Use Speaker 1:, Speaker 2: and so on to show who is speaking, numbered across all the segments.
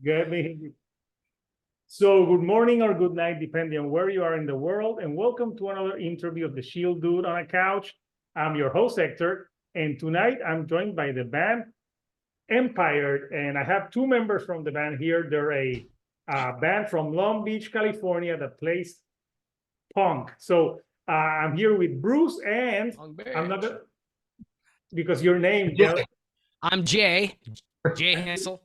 Speaker 1: Get me. So, good morning or good night, depending on where you are in the world, and welcome to another interview of the Shield Dude on a Couch. I'm your host, Hector, and tonight I'm joined by the band Empire, and I have two members from the band here. They're a band from Long Beach, California that plays punk. So, I'm here with Bruce, and I'm not gonna, because your name,
Speaker 2: I'm Jay Hansel.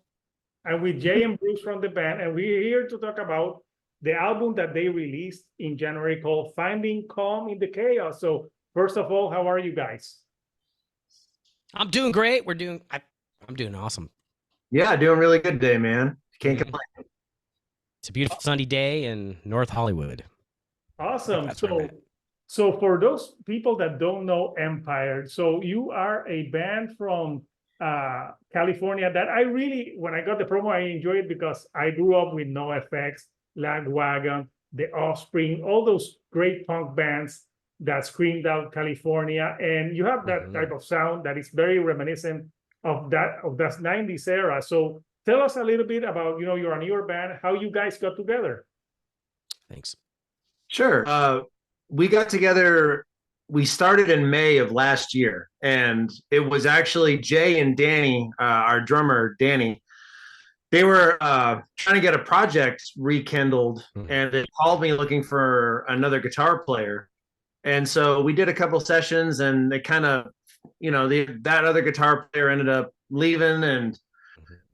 Speaker 1: and with Jay and Bruce from the band, and we're here to talk about the album that they released in January called Finding Calm in the Chaos. So, first of all, how are you guys?
Speaker 2: I'm doing great. I'm doing awesome.
Speaker 3: Yeah, doing really good today, man. Can't complain.
Speaker 2: It's a beautiful sunny day in North Hollywood.
Speaker 1: Awesome. So for those people that don't know Empire, so you are a band from California that I really, when I got the promo, I enjoyed it because I grew up with NoFX, Lagwagon, The Offspring, all those great punk bands that screamed out California, and you have that type of sound that is very reminiscent of that 90s era. So tell us a little bit about, you're a newer band, how you guys got together.
Speaker 2: Thanks.
Speaker 3: Sure. We got together, we started in May of last year, and it was actually Jay and Danny, our drummer, Danny. They were trying to get a project rekindled, and they called me looking for another guitar player. And so we did a couple sessions, and they kind of, that other guitar player ended up leaving. And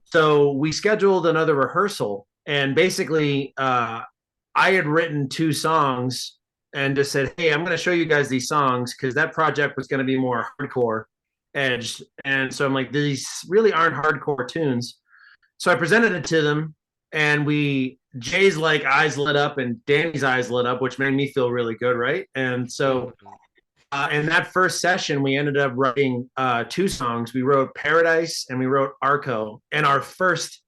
Speaker 3: so we scheduled another rehearsal, and basically I had written two songs and just said, hey, I'm going to show you guys these songs because that project was going to be more hardcore edged. And so I'm like, these really aren't hardcore tunes. So I presented it to them, and Jay's like eyes lit up and Danny's eyes lit up, which made me feel really good, right? And so in that first session, we ended up writing two songs. We wrote Paradise and we wrote Arco in our first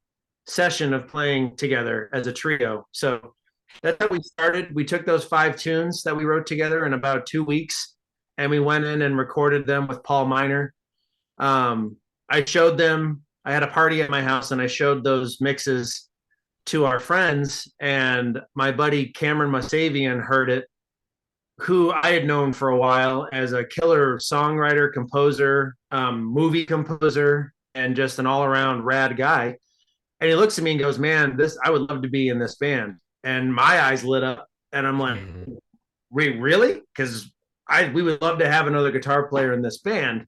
Speaker 3: session of playing together as a trio. So that's how we started. We took those 5 tunes that we wrote together in about 2 weeks, and we went in and recorded them with Paul Miner. I showed them, I had a party at my house, and I showed those mixes to our friends, and my buddy Cameron Musavian heard it, who I had known for a while as a killer songwriter, composer, movie composer, and just an all-around rad guy. And he looks at me and goes, man, I would love to be in this band. And my eyes lit up, and I'm like, wait, really? Because we would love to have another guitar player in this band.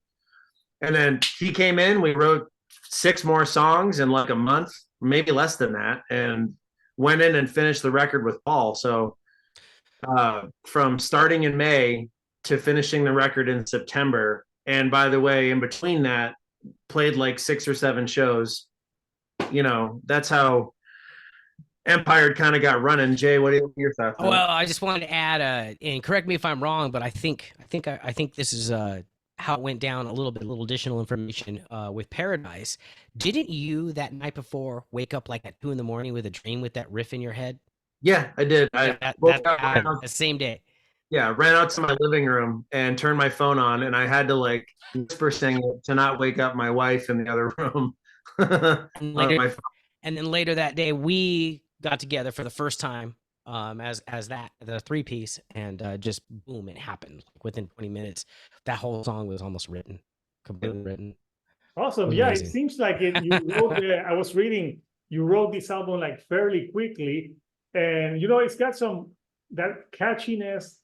Speaker 3: And then he came in, we wrote 6 more songs in like a month, maybe less than that, and went in and finished the record with Paul. So from starting in May to finishing the record in September, and by the way, in between that, played like 6 or 7 shows. That's how Empire kind of got running. Jay, what are your thoughts?
Speaker 2: Well, I just wanted to add, and correct me if I'm wrong, but I think this is how it went down a little additional information with Paradise. Didn't you that night before wake up like at 2 a.m. with a dream with that riff in your head?
Speaker 3: Yeah, I did.
Speaker 2: The same day.
Speaker 3: Yeah, ran out to my living room and turned my phone on, and I had to like whisper sing it to not wake up my wife in the other room.
Speaker 2: And then later that day, we got together for the first time as the 3-piece, and just boom, it happened. Like within 20 minutes, that whole song was almost completely written.
Speaker 1: Awesome. Yeah, it seems like you wrote I was reading, you wrote this album like fairly quickly, and it's got that catchiness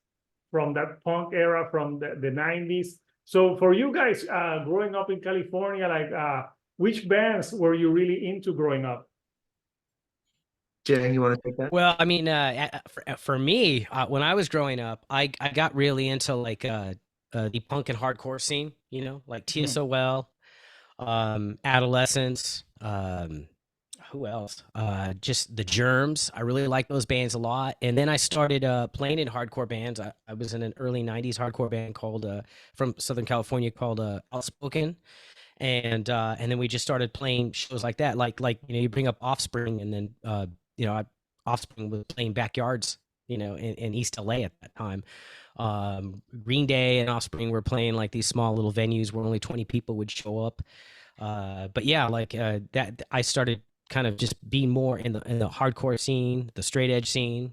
Speaker 1: from that punk era from the 90s. So for you guys growing up in California, like which bands were you really into growing up?
Speaker 3: Jay, you want to take that?
Speaker 2: Well, I mean, for me, when I was growing up, I got really into like the punk and hardcore scene, like TSOL, Adolescence, who else? Just the Germs. I really like those bands a lot. And then I started playing in hardcore bands. I was in an early 90s hardcore band called from Southern California called Outspoken. And then we just started playing shows like that. Like you bring up Offspring, and then Offspring was playing backyards, in East LA at that time. Green Day and Offspring were playing like these small little venues where only 20 people would show up. But yeah, like that, I started kind of just be more in the hardcore scene, the straight edge scene,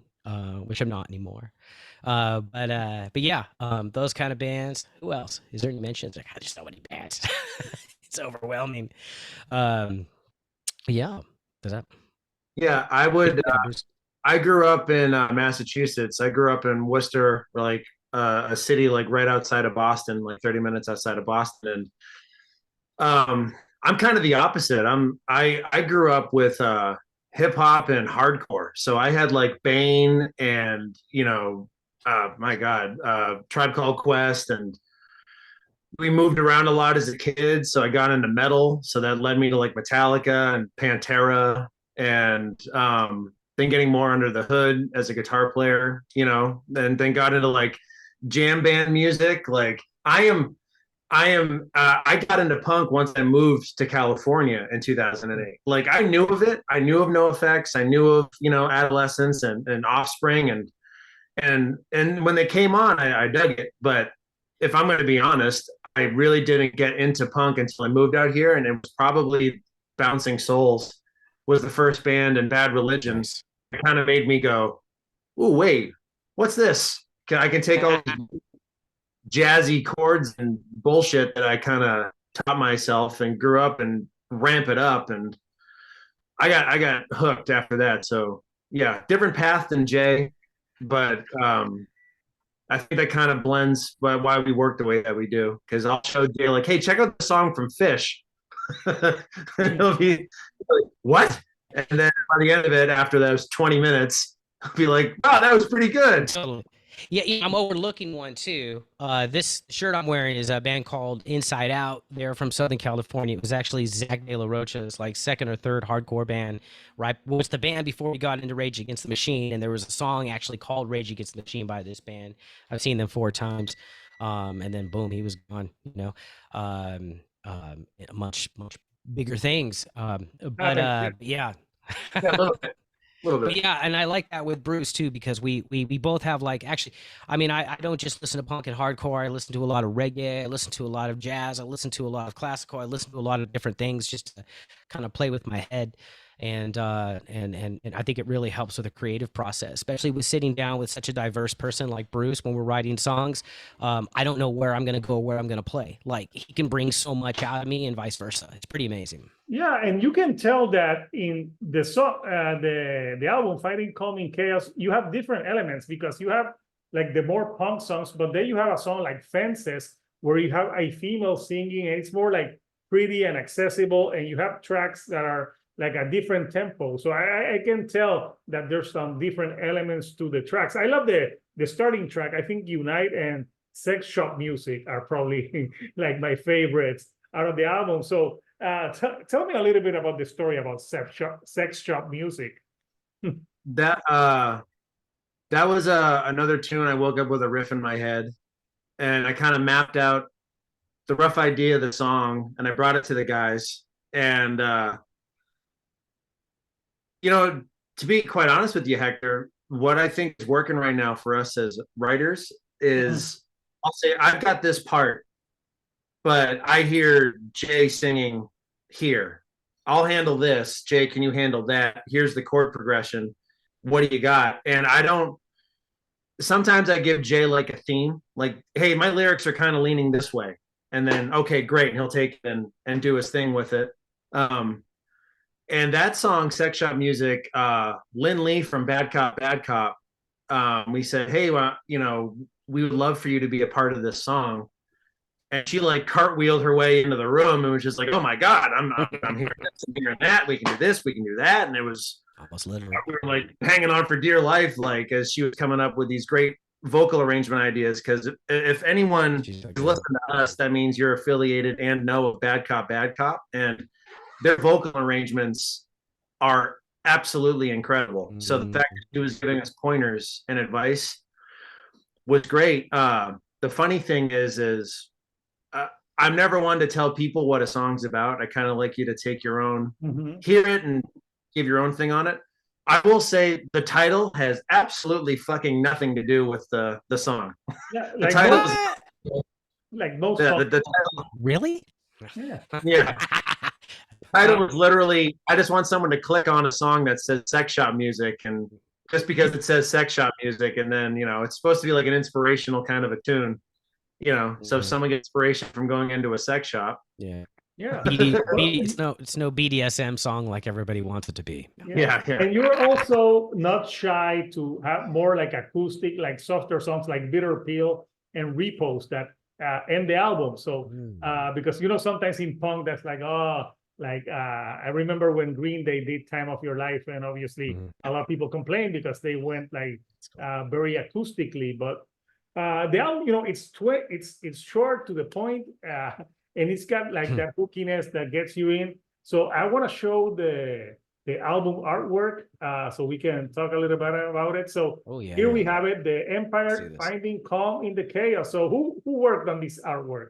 Speaker 2: which I'm not anymore. But yeah, those kind of bands. Who else? Is there any mentions? Like, there's so many bands. It's overwhelming. Yeah. Does that?
Speaker 3: Yeah, I would. I grew up in Massachusetts. I grew up in Worcester, like a city like right outside of Boston, like 30 minutes outside of Boston. And I'm kind of the opposite. I grew up with hip hop and hardcore. So I had like Bane and my God, Tribe Called Quest, and we moved around a lot as a kid. So I got into metal. So that led me to like Metallica and Pantera, and then getting more under the hood as a guitar player, and then got into like jam band music. Like I got into punk once I moved to California in 2008. Like I knew of it. I knew of NoFX. I knew of, Adolescence and Offspring, and when they came on, I dug it. But if I'm going to be honest, I really didn't get into punk until I moved out here, and it was probably Bouncing Souls was the first band, and Bad Religion.
Speaker 2: Nice.
Speaker 3: It kind of made me go, "Ooh, wait, what's this? I can take all these jazzy chords and bullshit that I kind of taught myself and grew up and ramp it up." And I got hooked after that. So yeah, different path than Jay, but I think that kind of blends why we work the way that we do. Because I'll show Jay like, "Hey, check out the song from Fish." He'll be like, "What?" And then by the end of it, after those 20 minutes, I'll be like, "Wow, that was pretty good."
Speaker 2: Totally. Yeah, I'm overlooking one too. This shirt I'm wearing is a band called Inside Out. They're from Southern California. It was actually Zach De La Rocha's like second or third hardcore band. Right, was the band before we got into Rage Against the Machine, and there was a song actually called Rage Against the Machine by this band. I've seen them 4 times, and then boom, he was gone. Much bigger things. But yeah.
Speaker 3: Yeah, a little bit.
Speaker 2: But yeah, and I like that with Bruce too, because we both have like, actually, I mean, I don't just listen to punk and hardcore. I listen to a lot of reggae. I listen to a lot of jazz. I listen to a lot of classical. I listen to a lot of different things just to kind of play with my head. And I think it really helps with the creative process, especially with sitting down with such a diverse person like Bruce when we're writing songs. I don't know where I'm going to go, where I'm going to play. Like, he can bring so much out of me and vice versa. It's pretty amazing.
Speaker 1: Yeah, and you can tell that in the song, the album "Fighting Calming Chaos," you have different elements, because you have like the more punk songs, but then you have a song like "Fences" where you have a female singing, and it's more like pretty and accessible, and you have tracks that are like a different tempo. So I can tell that there's some different elements to the tracks. I love the starting track. I think "Unite" and "Sex Shop Music" are probably like my favorites out of the album. So tell me a little bit about the story about Sex Shop Music.
Speaker 3: That was another tune. I woke up with a riff in my head, and I kind of mapped out the rough idea of the song, and I brought it to the guys. And to be quite honest with you, Hector, what I think is working right now for us as writers is, I'll say, I've got this part, but I hear Jay singing here. I'll handle this. Jay, can you handle that? Here's the chord progression. What do you got? And sometimes I give Jay like a theme, like, "Hey, my lyrics are kind of leaning this way." And then, okay, great. And he'll take it and do his thing with it. And that song, "Sex Shop Music," Lynn Lee from Bad Cop, Bad Cop, we said, "Hey, well, we would love for you to be a part of this song." And she like cartwheeled her way into the room and was just like, "Oh my God, I'm hearing this, I'm hearing that. We can do this, we can do that." And it was
Speaker 2: almost literally,
Speaker 3: we were like hanging on for dear life, like, as she was coming up with these great vocal arrangement ideas. Because if anyone is listening to us, that means you're affiliated and know of Bad Cop, Bad Cop, and their vocal arrangements are absolutely incredible. So the fact that she was giving us pointers and advice was great. The funny thing is I'm never one to tell people what a song's about. I kind of like you to take your own, hear it and give your own thing on it. I will say the title has absolutely fucking nothing to do with the song.
Speaker 1: Yeah,
Speaker 3: the title is,
Speaker 1: like most
Speaker 3: the title,
Speaker 2: really?
Speaker 3: yeah. title was literally, I just want someone to click on a song that says sex shop music, and just because it says sex shop music, and then it's supposed to be like an inspirational kind of a tune, so if someone gets inspiration from going into a sex shop.
Speaker 2: Yeah.
Speaker 1: Yeah.
Speaker 2: It's no BDSM song like everybody wants it to be.
Speaker 3: Yeah.
Speaker 1: And you're also not shy to have more like acoustic, like softer songs like Bitter Pill and Repose that end the album. So because sometimes in punk that's like, I remember when Green Day did Time of Your Life, and obviously a lot of people complained because they went like very acoustically, but the album, it's short to the point, and it's got like that hookiness that gets you in. So I want to show the album artwork, so we can talk a little bit about it. So here we have it, the Empire Finding Calm in the Chaos. So who worked on this artwork?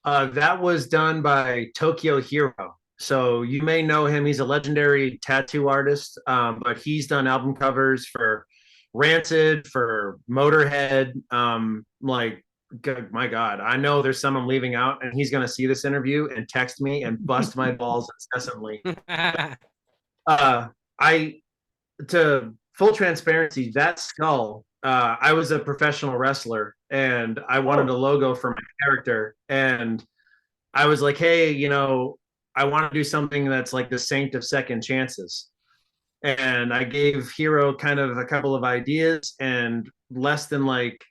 Speaker 3: That was done by Tokyo Hero. So you may know him. He's a legendary tattoo artist, but he's done album covers for Rancid, for Motorhead. My God, I know there's some I'm leaving out, and he's going to see this interview and text me and bust my balls incessantly. To full transparency, that skull, I was a professional wrestler, and I wanted a logo for my character, and I was like, hey, I want to do something that's like the Saint of Second Chances. And I gave Hero kind of a couple of ideas, and less than like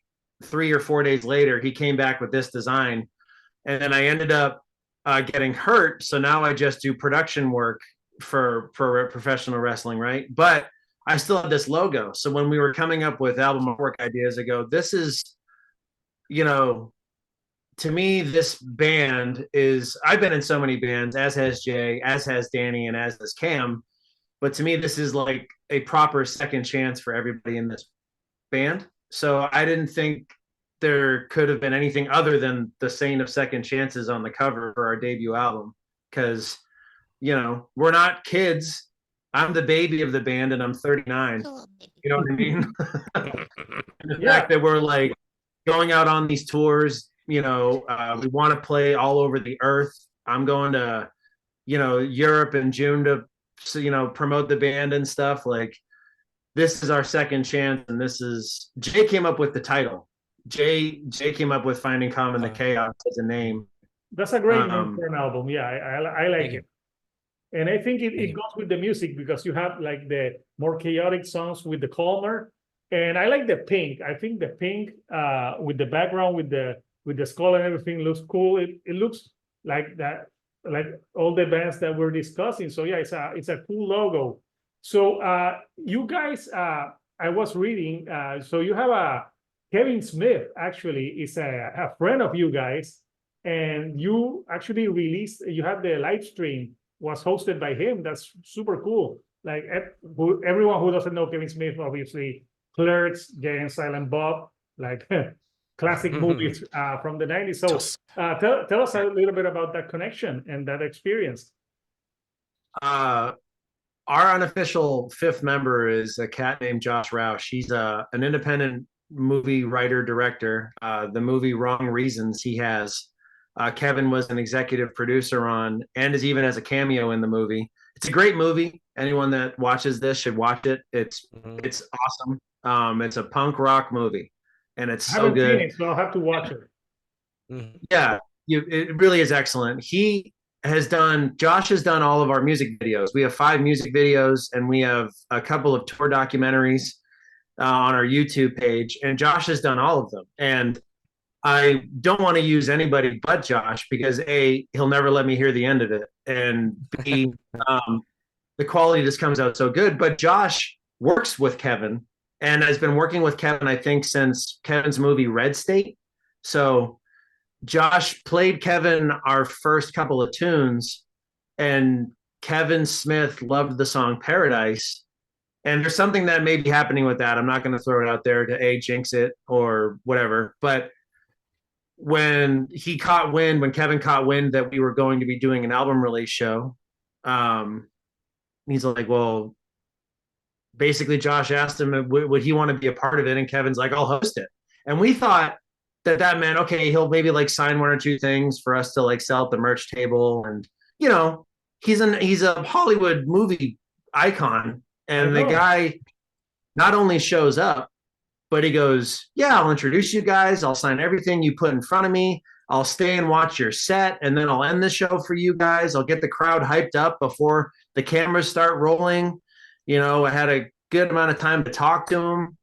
Speaker 3: 3 or 4 days later, he came back with this design. And then I ended up getting hurt. So now I just do production work for professional wrestling, right? But I still have this logo. So when we were coming up with album artwork ideas, I go, this is, to me, this band is, I've been in so many bands, as has Jay, as has Danny, and as has Cam. But to me, this is like a proper second chance for everybody in this band. So I didn't think there could have been anything other than the Saint of Second Chances on the cover for our debut album. Because, we're not kids. I'm the baby of the band, and I'm 39. You know what I mean? The fact that we're like going out on these tours, we want to play all over the earth. I'm going to, Europe in June to, promote the band and stuff. Like, this is our second chance, and Jay came up with the title. Jay came up with Finding Calm in the Chaos as a name.
Speaker 1: That's a great name for an album. Yeah, I like it. And I think it goes with the music, because you have like the more chaotic songs with the calmer. And I like the pink. I think the pink with the background, with the skull and everything looks cool. It looks like that, like all the bands that we're discussing. So yeah, it's a cool logo. So you guys, I was reading, so you have Kevin Smith actually is a friend of you guys, and you actually you had the live stream was hosted by him. That's super cool. Like everyone who doesn't know Kevin Smith, obviously Clerks, Jay and Silent Bob, like classic movies from the 90s. So tell us a little bit about that connection and that experience.
Speaker 3: Our unofficial fifth member is a cat named Josh Roush. He's an independent movie writer director. The movie Wrong Reasons he has. Kevin was an executive producer on, and is even as a cameo in the movie. It's a great movie. Anyone that watches this should watch it. It's awesome. It's a punk rock movie, and it's so good.
Speaker 1: Seen it, so I'll have to watch it.
Speaker 3: Yeah, it really is excellent. Josh has done all of our music videos. We have 5 music videos, and we have a couple of tour documentaries on our YouTube page, and Josh has done all of them. And I don't want to use anybody but Josh, because A, he'll never let me hear the end of it, and B, the quality just comes out so good. But Josh works with Kevin, and has been working with Kevin, I think, since Kevin's movie Red State. So Josh played Kevin our first couple of tunes, and Kevin Smith loved the song Paradise. And there's something that may be happening with that. I'm not going to throw it out there to jinx it or whatever. But when Kevin caught wind that we were going to be doing an album release show, he's like, well, basically Josh asked him, would he want to be a part of it? And Kevin's like, I'll host it. And we thought that meant, okay, he'll maybe like sign 1 or 2 things for us to like sell at the merch table. And, he's a Hollywood movie icon, and the
Speaker 1: know.
Speaker 3: guy not only shows up, but he goes, "Yeah, I'll introduce you guys. I'll sign everything you put in front of me. I'll stay and watch your set, and then I'll end the show for you guys. I'll get the crowd hyped up before the cameras start rolling." I had a good amount of time to talk to him.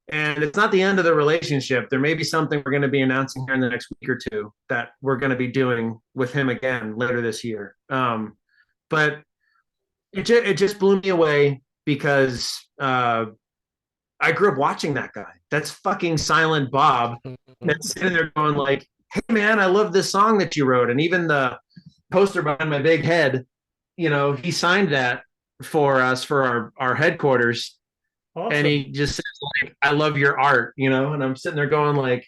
Speaker 3: And it's not the end of the relationship. There may be something we're going to be announcing here in the next week or two that we're going to be doing with him again later this year. But it just blew me away because I grew up watching that guy. That's fucking Silent Bob. That's sitting there going like, "Hey man, I love this song that you wrote." And even the poster behind my big head, he signed that for us for our headquarters.
Speaker 1: Awesome.
Speaker 3: And he just says like, "I love your art," and I'm sitting there going like,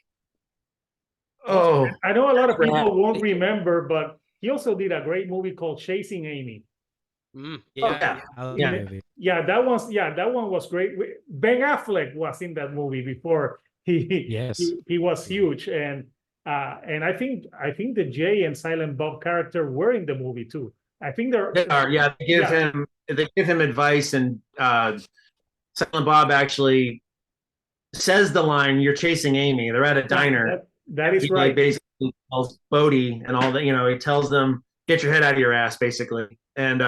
Speaker 3: "Oh."
Speaker 1: I know a lot of people won't remember, but he also did a great movie called Chasing Amy.
Speaker 3: Yeah.
Speaker 1: That one was great. Ben Affleck was in that movie before he was huge, and I think the Jay and Silent Bob character were in the movie too. I think
Speaker 3: they give him advice, and Silent Bob actually says the line, "You're chasing Amy." They're at a diner.
Speaker 1: That is right.
Speaker 3: Like basically tells Bodie and all that, he tells them, "Get your head out of your ass," basically. And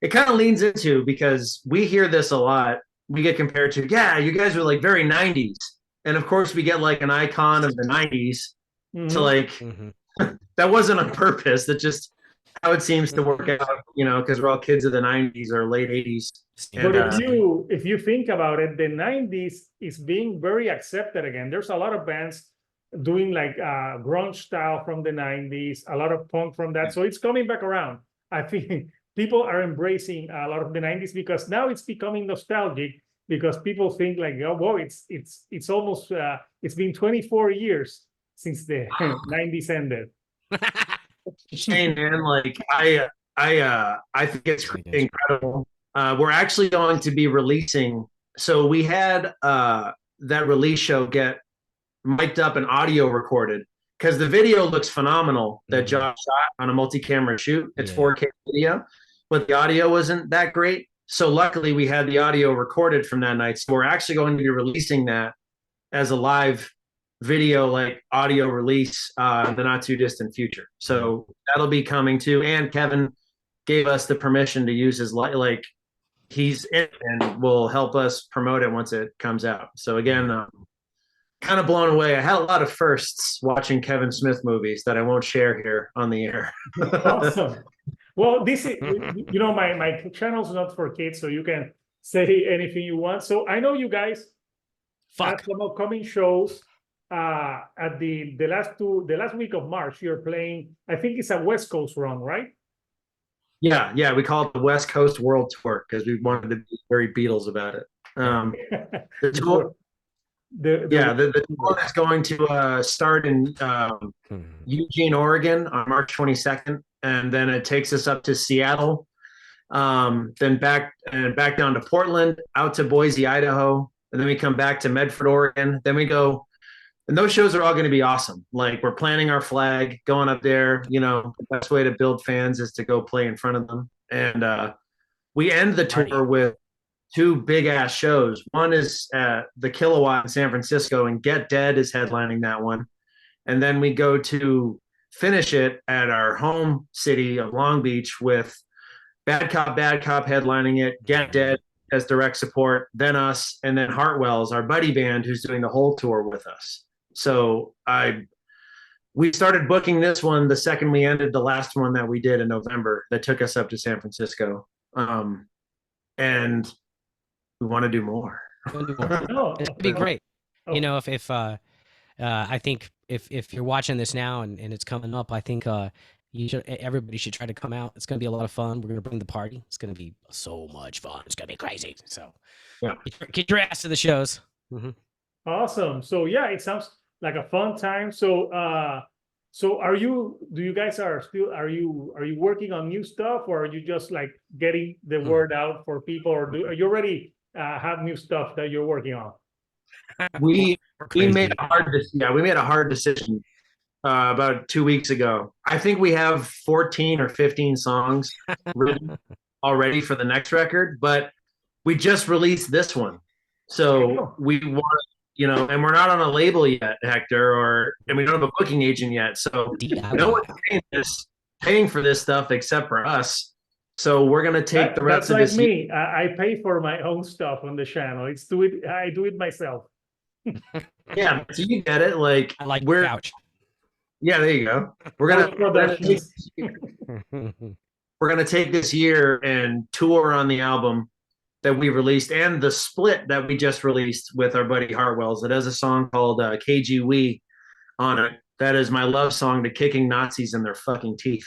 Speaker 3: it kind of leans into, because we hear this a lot. We get compared to, "Yeah, you guys are like very 90s." And of course we get like an icon of the 90s to like, that wasn't on purpose. That just how it seems to work out, because we're all kids of the 90s or late 80s.
Speaker 1: But if you think about it, the 90s is being very accepted again. There's a lot of bands doing like grunge style from the 90s, a lot of punk from that. So it's coming back around. I think people are embracing a lot of the 90s because now it's becoming nostalgic, because people think like, "Oh, whoa, it's almost it's been 24 years since the 90s ended."
Speaker 3: Shane, man, like I think it's incredible. We're actually going to be releasing. So we had that release show get mic'd up and audio recorded, because the video looks phenomenal that Josh shot on a multi-camera shoot. It's 4K video, but the audio wasn't that great. So luckily we had the audio recorded from that night. So we're actually going to be releasing that as a live video, like audio release in the not too distant future. So that'll be coming too. And Kevin gave us the permission to use his like he's it and will help us promote it once it comes out. So again, kind of blown away. I had a lot of firsts watching Kevin Smith movies that I won't share here on the air.
Speaker 1: Awesome. Well, this is, my channel's not for kids, so you can say anything you want. So I know you guys have some upcoming shows. At the last week of March, you're playing, I think it's a West Coast run, right?
Speaker 3: Yeah, we call it the West Coast World Tour because we wanted to be very Beatles about it. The tour, the tour is going to start in Eugene, Oregon on March 22nd, and then it takes us up to Seattle, then back down to Portland, out to Boise, Idaho, and then we come back to Medford, Oregon. Then we go. And those shows are all going to be awesome. Like, we're planting our flag, going up there. The best way to build fans is to go play in front of them. And we end the tour with 2 big ass shows. One is at the Kilowatt in San Francisco, and Get Dead is headlining that one. And then we go to finish it at our home city of Long Beach with Bad Cop headlining it, Get Dead as direct support, then us, and then Hartwell's, our buddy band, who's doing the whole tour with us. So we started booking this one the second we ended the last one that we did in November that took us up to San Francisco. And we want to do more.
Speaker 2: It'd be great. If I think if you're watching this now and it's coming up, I think everybody should try to come out. It's going to be a lot of fun. We're going to bring the party. It's going to be so much fun. It's going to be crazy. So get your ass to the shows.
Speaker 1: Awesome. So it sounds like a fun time. So are you working on new stuff, or are you just like getting the word out for people, or do you already have new stuff that you're working on?
Speaker 3: We made a hard decision about 2 weeks ago. I think we have 14 or 15 songs written already for the next record, but we just released this one. So we want, and we're not on a label yet, Hector, and we don't have a booking agent yet. So no one's paying for this stuff except for us. So we're gonna take the rest of this.
Speaker 1: That's like me. I pay for my own stuff on the channel. I do it myself.
Speaker 3: Yeah, so you get it. Like
Speaker 2: I like
Speaker 3: we're
Speaker 2: couch.
Speaker 3: Yeah, there you go. We're gonna take this year and tour on the album that we released and the split that we just released with our buddy Hartwell's. It has a song called KG We on it. That is my love song to kicking Nazis in their fucking teeth.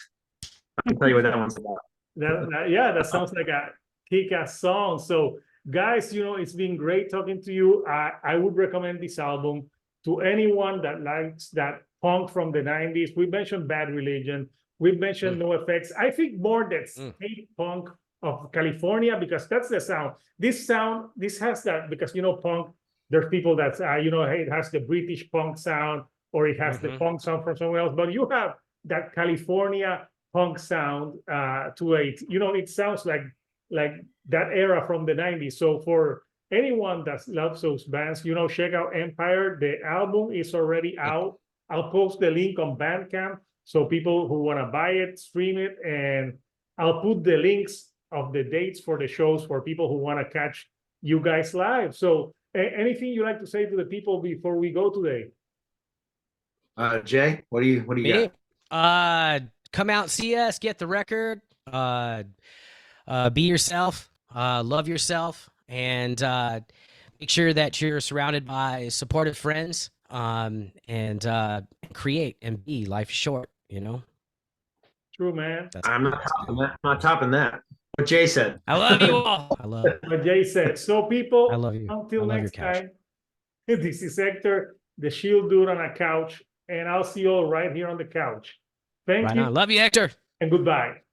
Speaker 3: I can tell you what that one's about.
Speaker 1: That sounds like a kick-ass song. So guys, it's been great talking to you. I would recommend this album to anyone that likes that punk from the 90s. We mentioned Bad Religion. We mentioned No Effects. I think more that state punk of California, because that's the sound. This has that, because punk, there's people that's it has the British punk sound, or it has the punk sound from somewhere else, but you have that California punk sound to it. It sounds like that era from the 90s. So for anyone that loves those bands, check out Empire. The album is already out. I'll post the link on Bandcamp, so people who want to buy it, stream it, and I'll put the links of the dates for the shows for people who want to catch you guys live. So anything you like to say to the people before we go today?
Speaker 3: Jay, what do you
Speaker 2: got? Come out, see us, get the record, be yourself, love yourself, and make sure that you're surrounded by supportive friends, and create and be. Life is short,
Speaker 1: True, man.
Speaker 3: I'm not topping that. What Jay said.
Speaker 2: I love you all. I love
Speaker 1: what Jay said. So people,
Speaker 2: I love you.
Speaker 1: Until next time, this is Hector, the Shield Dude on a couch, and I'll see you all right here on the couch. Thank you.
Speaker 2: Love you, Hector.
Speaker 1: And goodbye.